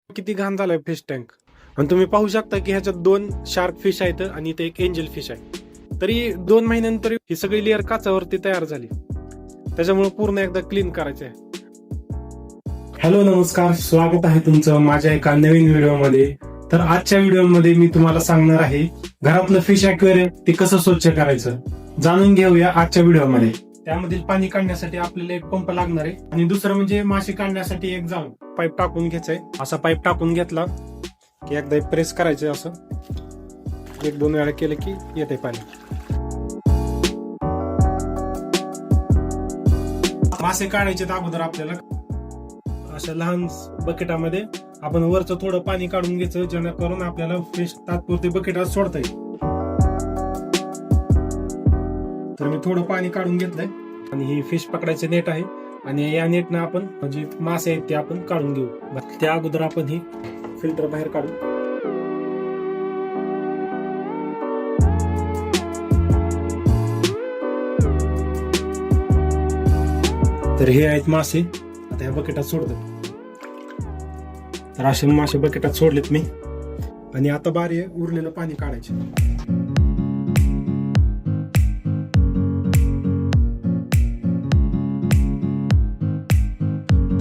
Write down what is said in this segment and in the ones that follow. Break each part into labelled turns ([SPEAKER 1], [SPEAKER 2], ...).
[SPEAKER 1] किती घाण झालाय फिश टँक. आणि तुम्ही पाहू शकता की ह्याच्यात 2 शार्क फिश आहेत आणि इथे एक एंजल फिश आहे. तरी 2 महिन्यानंतर ही सगळी लेअर काचावरती तयार झाली. त्याच्यामुळे पूर्ण एकदा क्लीन करायचं आहे. हॅलो नमस्कार, स्वागत आहे तुमचं माझ्या एका नवीन व्हिडिओमध्ये. तर आजच्या व्हिडिओमध्ये मी तुम्हाला सांगणार आहे घरातलं फिश ॲक्वेरियम ते कसं स्वच्छ करायचं. जाणून घेऊया आजच्या व्हिडिओमध्ये. त्यामधील पाणी काढण्यासाठी आपल्याला एक पंप लागणार आहे आणि दुसरं म्हणजे मासे काढण्यासाठी एक जाळ पाईप टाकून घ्यायचंय. असा पाईप टाकून घेतला की एकदा प्रेस करायचंय, असं 1-2 वेळा केलं की येते पाणी. मासे काढायचे अगोदर आपल्याला अशा लहान बकेटामध्ये आपण वरचं थोडं पाणी काढून घ्यायचं, जेणेकरून आपल्याला फिश तात्पुरते बकेटात सोडता येईल. तर मी थोडं पाणी काढून घेतलंय आणि ही फिश पकडायचे नेट आहे आणि या नेटनं आपण म्हणजे मासे आहेत ते आपण काढून घेऊ. त्या अगोदर आपण ही फिल्टर बाहेर काढू. तर हे आहेत मासे, आता या बकेटात सोडतो. तर असे मासे बकेटात सोडलेत मी आणि आता बारी उरलेलं पाणी काढायचे.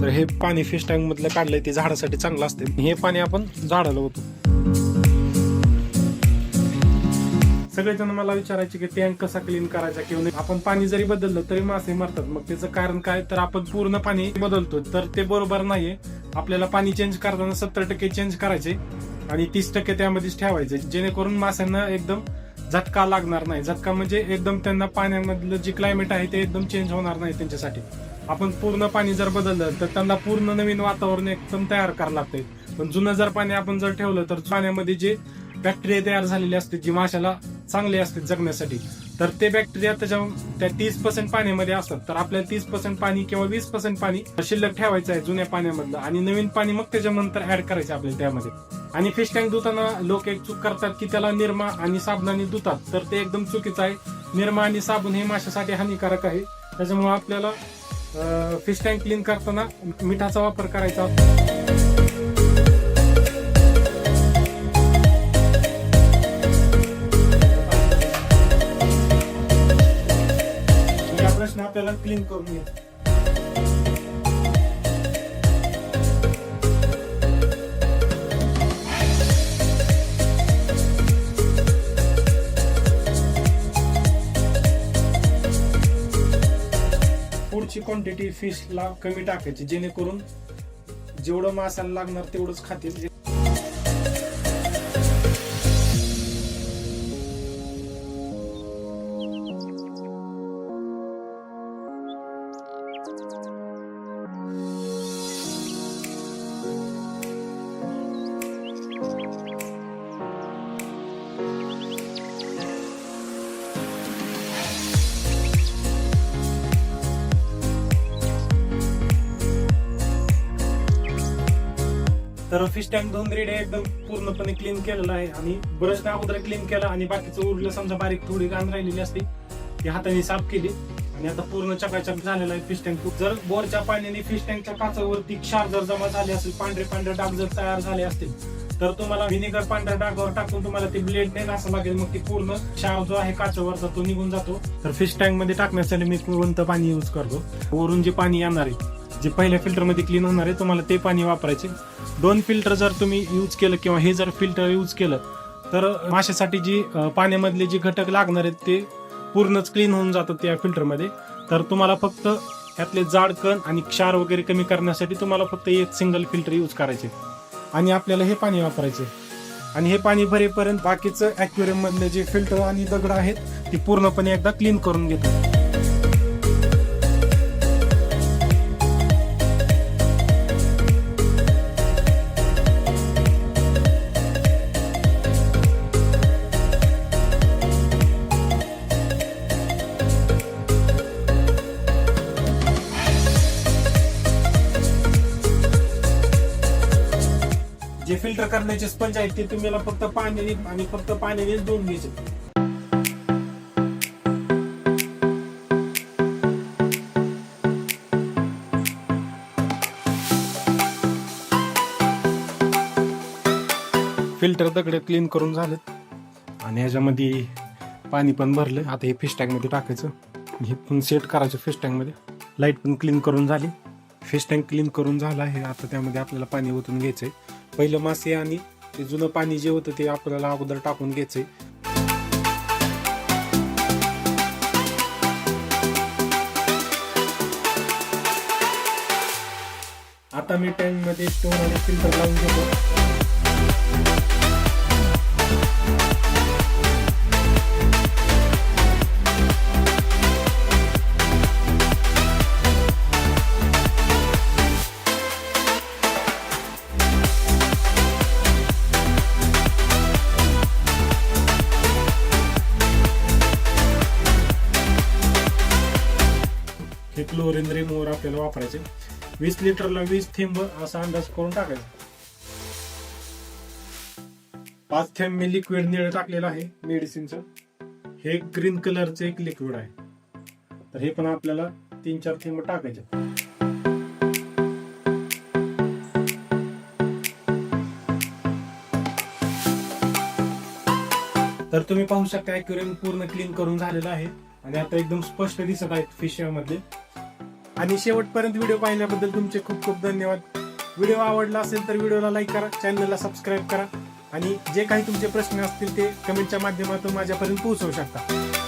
[SPEAKER 1] तर हे पाणी फिश टँक मधलं काढलंय ते झाडासाठी चांगलं असते. हे पाणी आपण झाडाला होतो. सगळेजण मला विचारायचे की टँक कसा क्लीन करायचा किंवा नाही. आपण पाणी जरी बदललं तरी मासे मरतात. मग त्याचं कारण काय, तर आपण पूर्ण पाणी बदलतो, तर ते बरोबर नाहीये. आपल्याला पाणी चेंज करताना 70% चेंज करायचे आणि 30% त्यामध्येच ठेवायचे, जेणेकरून माशांना एकदम झटका लागणार नाही. झटका म्हणजे एकदम त्यांना पाण्यामधलं जे क्लायमेट आहे ते एकदम चेंज होणार नाही त्यांच्यासाठी. आपण पूर्ण पाणी जर बदललं तर त्यांना पूर्ण नवीन वातावरण एकदम तयार करावं लागतंय. पण जुनं जर पाणी आपण जर ठेवलं तर पाण्यामध्ये जे बॅक्टेरिया तयार झालेले असते, जी माशाला चांगले असते जगण्यासाठी, तर ते बॅक्टेरिया त्या 30% पाण्यामध्ये असतात. तर आपल्याला 30% पाणी किंवा 20% पाणी शिल्लक ठेवायचं आहे जुन्या पाण्यामधलं आणि नवीन पाणी मग त्याच्यानंतर ऍड करायचं आपल्याला त्यामध्ये. आणि फिश टँक धुताना लोक एक चूक करतात की त्याला निरमा आणि साबणाने धुतात, तर ते एकदम चुकीचं आहे. निरमा आणि साबण हे माशासाठी हानिकारक आहे. त्याच्यामुळे आपल्याला फिश टँक क्लीन करताना मिठाचा वापर करायचा. प्रश्न आपल्याला क्लीन करून घ्यायचा. पुढची क्वांटिटी फिशला कमी टाकायची, जेणेकरून जेवढं मासाला लागणार तेवढंच खातील. तर फिश टँक धुवून रेडी आहे, एकदम पूर्णपणे क्लीन केलेलं आहे. आणि ब्रशने अगोदर क्लीन केलं आणि बाकीचं उरलं समजा बारीक थोडी घाण राहिलेली असते ती हाताने साफ केली आणि आता पूर्ण चकाचक झालेला आहे फिश टँक. जर बोरच्या पाण्याने फिश टँकच्या काचावरती क्षार जर जमा झाले असेल, पांढरे डाग जर तयार झाले असतील, तर तुम्हाला व्हिनेगर पांढऱ्या डागावर टाकून तुम्हाला ते ब्लेड नाही घासावं लागेल. मग ती पूर्ण क्षार जो आहे काचावरचा तो निघून जातो. तर फिश टँक मध्ये टाकण्यासाठी मी कोणतं पाणी युज करतो, वरून जे पाणी येणार आहे जे पहिल्या फिल्टर मध्ये क्लीन होणार आहे, तुम्हाला ते पाणी वापरायचे. 2 फिल्टर जर तुम्ही यूज केलं किंवा हे जर फिल्टर यूज केलं तर माशासाठी जी पाण्यामधले जे घटक लागणार आहेत ते पूर्णच क्लीन होऊन जातात त्या फिल्टरमध्ये. तर तुम्हाला फक्त त्यातले जाड कण आणि क्षार वगैरे कमी करण्यासाठी तुम्हाला फक्त एक सिंगल फिल्टर यूज करायचे आणि आपल्याला हे पाणी वापरायचे. आणि हे पाणी भरेपर्यंत बाकीचं ॲक्वेरियम मधले जे फिल्टर आणि दगड आहेत ते पूर्णपणे एकदा क्लीन करून घेतो. जे फिल्टर करण्याचे स्पंज आहेत ते तुम्हाला फक्त पाण्याने धुवून घ्यायचे. फिल्टर दगड क्लीन करून झालेत आणि ह्याच्यामध्ये पाणी पण भरलं. आता हे फिश टँक मध्ये टाकायचं, हे पण सेट करायचं फिश टँक मध्ये. लाईट पण क्लीन करून झाली, फिश टँक क्लीन करून झाला आहे. आता त्यामध्ये आपल्याला पाणी ओतून घ्यायचंय. पहिलं मासे आणि ते जुनं पाणी जे होतं ते आपल्याला अगोदर टाकून घ्यायचंय. आता मी टँक मध्ये स्टोन आणि फिल्टर लावून घेतो. हे क्लोरीन रिमूव्हर आपल्याला वापरायचे. 20 लिटरला 20 थेंब असा अंदाज करून टाकायचा. 5 थेंब मी लिक्विड निळ टाकलेलं आहे मेडिसिनचं. हे ग्रीन कलरचं एक लिक्विड आहे, तर हे पण आपल्याला 3-4 थेंब टाकायचे. तर तुम्ही पाहू शकता ॲक्वेरियम पूर्ण क्लीन करून झालेला आहे आणि आता एकदम स्पष्ट दिसत आहेत फिश मधले. आणि शेवटपर्यंत व्हिडिओ पाहिल्याबद्दल तुमचे खूप खूप धन्यवाद. व्हिडिओ आवडला असेल तर व्हिडिओला लाईक करा, चॅनलला सबस्क्राईब करा आणि जे काही तुमचे प्रश्न असतील ते कमेंटच्या माध्यमातून माझ्यापर्यंत पोहोचवू शकता.